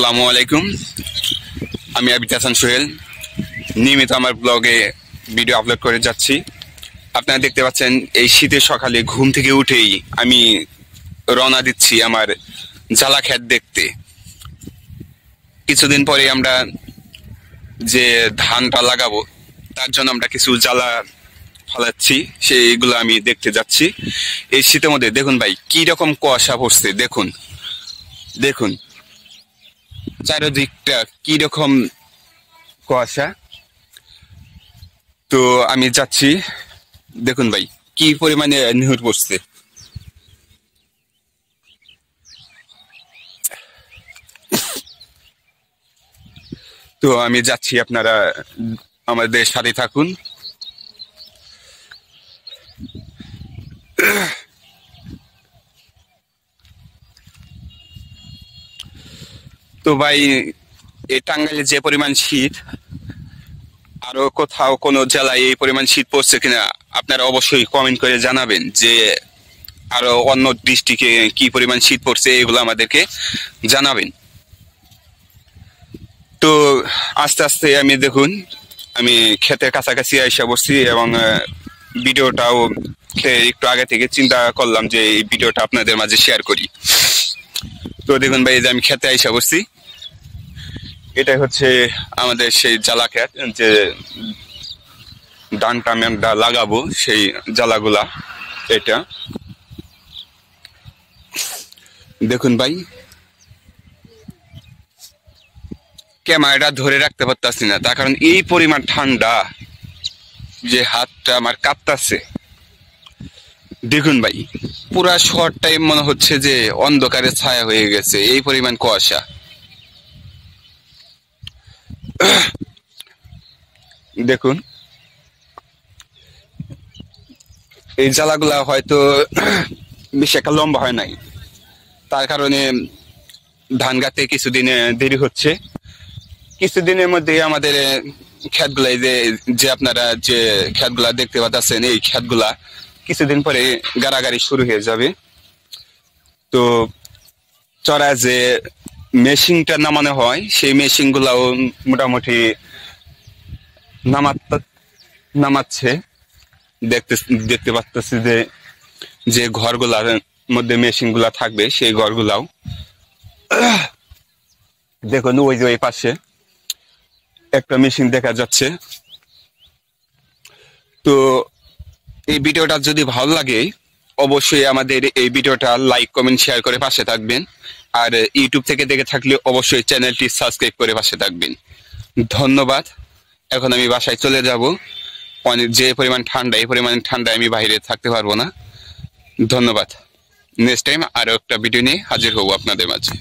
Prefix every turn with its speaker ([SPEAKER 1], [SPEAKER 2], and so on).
[SPEAKER 1] আসসালামু আলাইকুম। আমি আবিদ হাসান সোহেল নিয়মিত আমার ব্লগে ভিডিও আপলোড করে যাচ্ছি। আপনারা দেখতে পাচ্ছেন এই শীতের সকালে ঘুম থেকে উঠেই আমি রওনা দিচ্ছি আমার জ্বালা ক্ষেত দেখতে। কিছুদিন পরে আমরা যে ধানটা লাগাবো তার জন্য আমরা কিছু জ্বালা ফলাচ্ছি, সেইগুলো আমি দেখতে যাচ্ছি। এই শীতের মধ্যে দেখুন ভাই কি রকম কুয়াশা পড়ছে, দেখুন দেখুন চারিদিকটা কি রকম কুয়াশা। তো আমি যাচ্ছি, দেখুন ভাই কি পরিমাণে নিহুর পড়ছে। তো আমি যাচ্ছি, আপনারা আমাদের সাথে থাকুন। তো ভাই এই টাঙ্গাইলে যে পরিমাণ শীত, আরো কোথাও কোনো জেলায় এই পরিমাণ শীত পড়ছে কিনা আপনারা অবশ্যই কমেন্ট করে জানাবেন, যে আরো অন্য ডিস্ট্রিক্টে কি পরিমাণ শীত পড়ছে এগুলো আমাদেরকে জানাবেন। তো আস্তে আস্তে আমি দেখুন আমি ক্ষেতের কাছাকাছি এসে বসছি, এবং ভিডিওটাও একটু আগে থেকে চিন্তা করলাম যে এই ভিডিওটা আপনাদের মাঝে শেয়ার করি। তো দেখুন ভাই, যে আমি খেতে আইসা বসছি, এটাই হচ্ছে আমাদের সেই জ্বালা ক্ষেত, যে ধানটা আমি লাগাবো সেই জ্বালাগুলা। এটা দেখুন ভাই, ক্যামেরাটা ধরে রাখতে পারতাছি না, তার কারণ এই পরিমাণ ঠান্ডা যে হাতটা আমার কাঁপতাছে। দেখুন ভাই পুরা শহর টাইম মনে হচ্ছে যে অন্ধকারে ছায়া হয়ে গেছে, এই পরিমাণ কুয়াশা। দেখুন এই জ্বালাগুলা হয়তো বেশি একটা লম্বা হয় নাই, তার কারণে ধান গাঁতে কিছুদিনে দেরি হচ্ছে। কিছুদিনের মধ্যে আমাদের ক্ষেতগুলা, যে আপনারা যে ক্ষেতগুলা দেখতে পাচ্ছেন, এই ক্ষেতগুলা কিছুদিন পরে গাড়াগাড়ি শুরু হয়ে যাবে। তো চড়া যে মেশিনটা নামানো হয় সেই মেশিন গুলাও মোটামুটি নামাচ্ছে। দেখতে পাচ্ছি যে যে ঘরগুলার মধ্যে মেশিন গুলা থাকবে সেই ঘরগুলাও দেখুন, ওই যে ওই পাশে একটা মেশিন দেখা যাচ্ছে। তো এই ভিডিওটা যদি ভালো লাগে অবশ্যই আমাদের এই ভিডিওটা লাইক কমেন্ট শেয়ার করে পাশে থাকবেন, আর ইউটিউব থেকে দেখে থাকলে অবশ্যই চ্যানেলটি সাবস্ক্রাইব করে পাশে থাকবেন। ধন্যবাদ। এখন আমি বাসায় চলে যাব, অনেক যে পরিমাণ ঠান্ডা, এই পরিমাণ ঠান্ডায় আমি বাইরে থাকতে পারবো না। ধন্যবাদ। নেক্সট টাইম আরো একটা ভিডিও নিয়ে হাজির হব আপনাদের মাঝে।